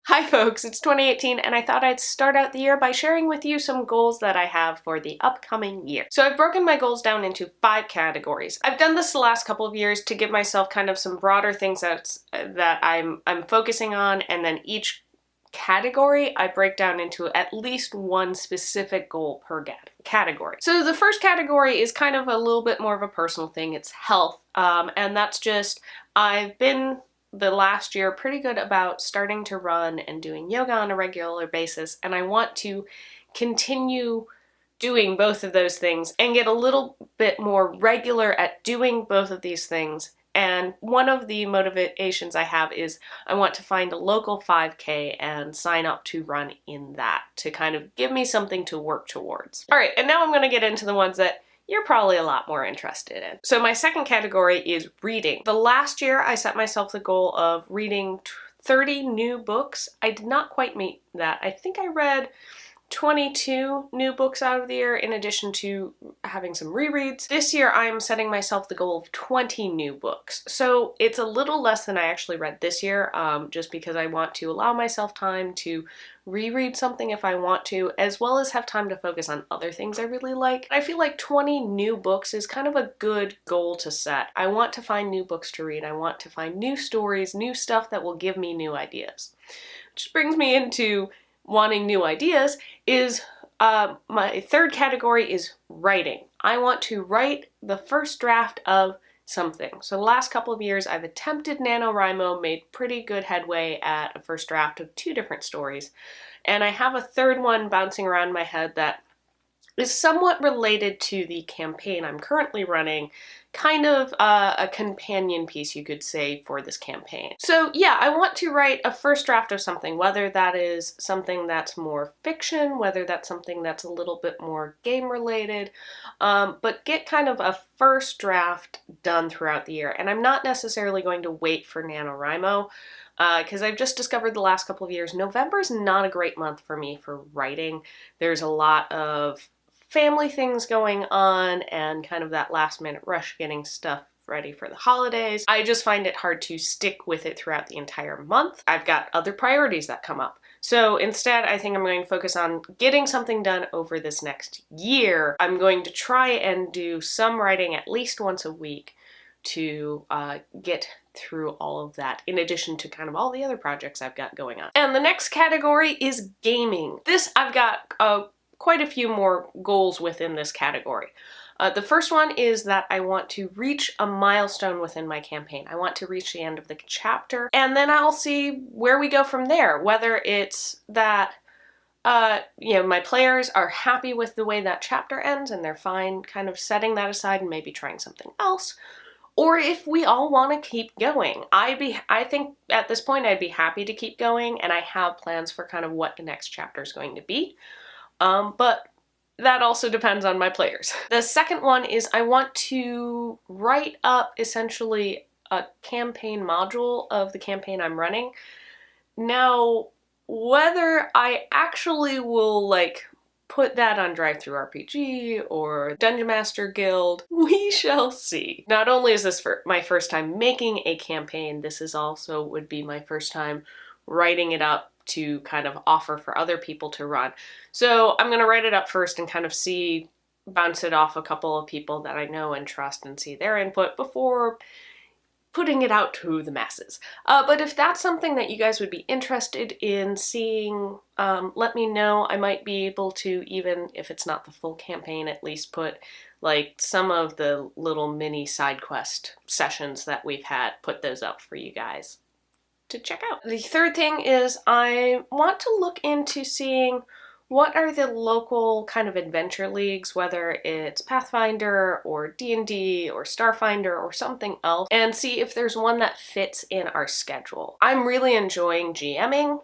Hi folks, it's 2018 and I thought I'd start out the year by sharing with you some goals that I have for the upcoming year. So I've broken my goals down into 5 categories. I've done this the last couple of years to give myself kind of some broader things that I'm focusing on, and then each category I break down into at least one specific goal per category. So the first category is kind of a little bit more of a personal thing. It's health, and that's just I've been the last year pretty good about starting to run and doing yoga on a regular basis, and I want to continue doing both of those things and get a little bit more regular at doing both of these things. And one of the motivations I have is I want to find a local 5K and sign up to run in that to kind of give me something to work towards. All right, and now I'm going to get into the ones that you're probably a lot more interested in. So my second category is reading. The last year I set myself the goal of reading 30 new books. I did not quite meet that. I think I read 22 new books out of the year in addition to having some rereads. This year I'm setting myself the goal of 20 new books. So it's a little less than I actually read this year, just because I want to allow myself time to reread something if I want to, as well as have time to focus on other things I really like. I feel like 20 new books is kind of a good goal to set. I want to find new books to read. I want to find new stories, new stuff that will give me new ideas. Which brings me into wanting new ideas is my third category is writing. I want to write the first draft of something. So the last couple of years I've attempted NaNoWriMo, made pretty good headway at a first draft of 2 different stories, and I have a third one bouncing around my head that is somewhat related to the campaign I'm currently running, kind of a companion piece, you could say, for this campaign. So yeah, I want to write a first draft of something, whether that is something that's more fiction, whether that's something that's a little bit more game related, but get kind of a first draft done throughout the year. And I'm not necessarily going to wait for NaNoWriMo, because I've just discovered the last couple of years, November is not a great month for me for writing. There's a lot of family things going on and kind of that last minute rush getting stuff ready for the holidays. I just find it hard to stick with it throughout the entire month. I've got other priorities that come up. So instead, I think I'm going to focus on getting something done over this next year. I'm going to try and do some writing at least once a week to get through all of that, in addition to kind of all the other projects I've got going on. And the next category is gaming. This, I've got quite a few more goals within this category. The first one is that I want to reach a milestone within my campaign. I want to reach the end of the chapter, and then I'll see where we go from there, whether it's that my players are happy with the way that chapter ends and they're fine kind of setting that aside and maybe trying something else, or if we all want to keep going. I think at this point I'd be happy to keep going, and I have plans for kind of what the next chapter is going to be. But that also depends on my players. The second one is I want to write up essentially a campaign module of the campaign I'm running. Now, whether I actually will put that on DriveThruRPG or Dungeon Master Guild, we shall see. Not only is this my first time making a campaign, this is also would be my first time writing it up to kind of offer for other people to run. So I'm going to write it up first and kind of bounce it off a couple of people that I know and trust and see their input before putting it out to the masses. But if that's something that you guys would be interested in seeing, let me know. I might be able to, even if it's not the full campaign, at least put some of the little mini side quest sessions that we've had, put those up for you guys to check out. The third thing is I want to look into seeing what are the local kind of adventure leagues, whether it's Pathfinder or D&D or Starfinder or something else, and see if there's one that fits in our schedule. I'm really enjoying GMing.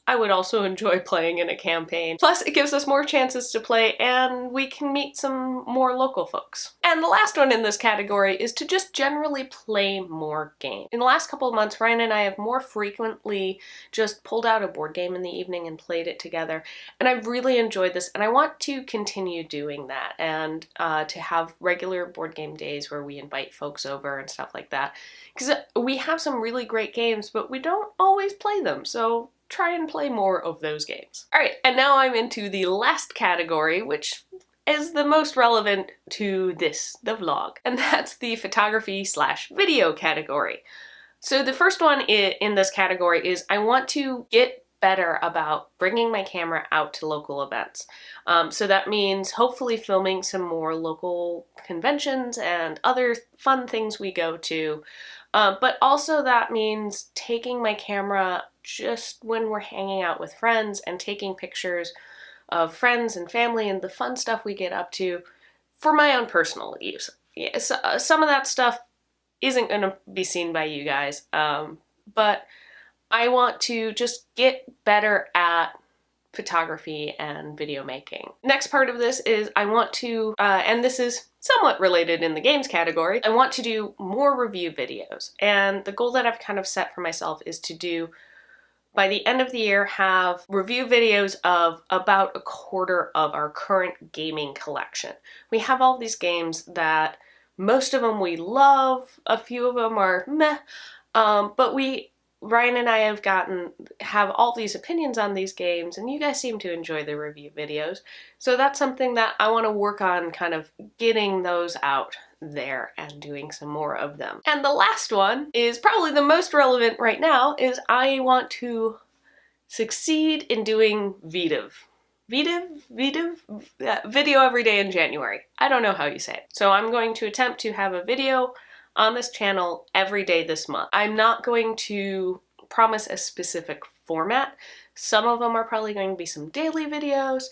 I would also enjoy playing in a campaign. Plus, it gives us more chances to play and we can meet some more local folks. And the last one in this category is to just generally play more games. In the last couple of months, Ryan and I have more frequently just pulled out a board game in the evening and played it together. And I've really enjoyed this, and I want to continue doing that and to have regular board game days where we invite folks over and stuff like that. Because we have some really great games, but we don't always play them. So try and play more of those games. All right, and now I'm into the last category, which is the most relevant to this, the vlog, and that's the photography/video category. So the first one in this category is I want to get better about bringing my camera out to local events. So that means hopefully filming some more local conventions and other fun things we go to. But also that means taking my camera just when we're hanging out with friends and taking pictures of friends and family and the fun stuff we get up to for my own personal use. Yeah, so, some of that stuff isn't going to be seen by you guys, but I want to just get better at photography and video making. Next part of this is I want to, and this is somewhat related in the games category, I want to do more review videos. And the goal that I've kind of set for myself is to do, by the end of the year, have review videos of about a quarter of our current gaming collection. We have all these games that most of them we love, a few of them are meh, but Ryan and I have all these opinions on these games, and you guys seem to enjoy the review videos. So that's something that I want to work on, kind of getting those out there and doing some more of them. And the last one is probably the most relevant right now, is I want to succeed in doing video every day in January. I don't know how you say it. So I'm going to attempt to have a video on this channel every day this month. I'm not going to promise a specific format. Some of them are probably going to be some daily videos.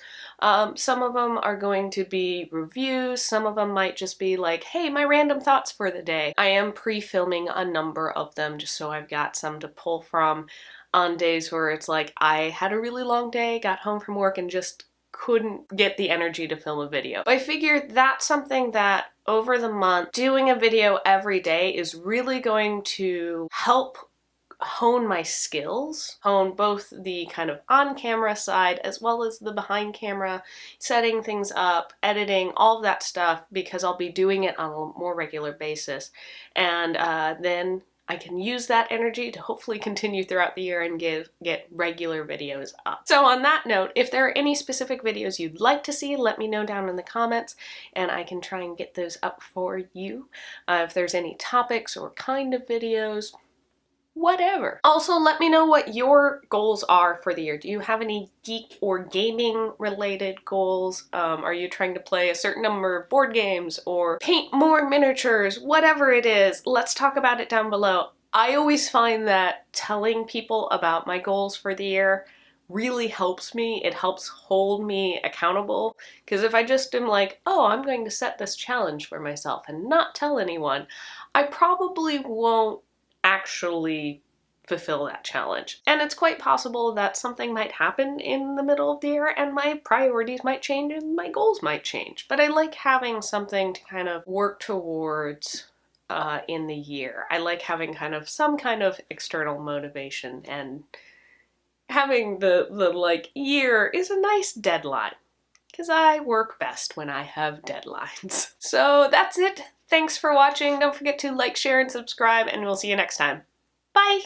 Some of them are going to be reviews. Some of them might just be like, hey, my random thoughts for the day. I am pre-filming a number of them just so I've got some to pull from on days where it's like I had a really long day, got home from work, and just couldn't get the energy to film a video. I figured that's something that over the month, doing a video every day is really going to help hone my skills, hone both the kind of on-camera side as well as the behind camera, setting things up, editing, all of that stuff, because I'll be doing it on a more regular basis. And then I can use that energy to hopefully continue throughout the year and get regular videos up. So on that note, if there are any specific videos you'd like to see, let me know down in the comments and I can try and get those up for you. If there's any topics or kind of videos, whatever. Also, let me know what your goals are for the year. Do you have any geek or gaming related goals? Are you trying to play a certain number of board games or paint more miniatures? Whatever it is, let's talk about it down below. I always find that telling people about my goals for the year really helps me. It helps hold me accountable, because if I just am like, oh, I'm going to set this challenge for myself and not tell anyone, I probably won't actually fulfill that challenge. And it's quite possible that something might happen in the middle of the year and my priorities might change and my goals might change. But I like having something to kind of work towards in the year. I like having some kind of external motivation, and having the like year is a nice deadline, because I work best when I have deadlines. So that's it. Thanks for watching. Don't forget to like, share, and subscribe, and we'll see you next time. Bye!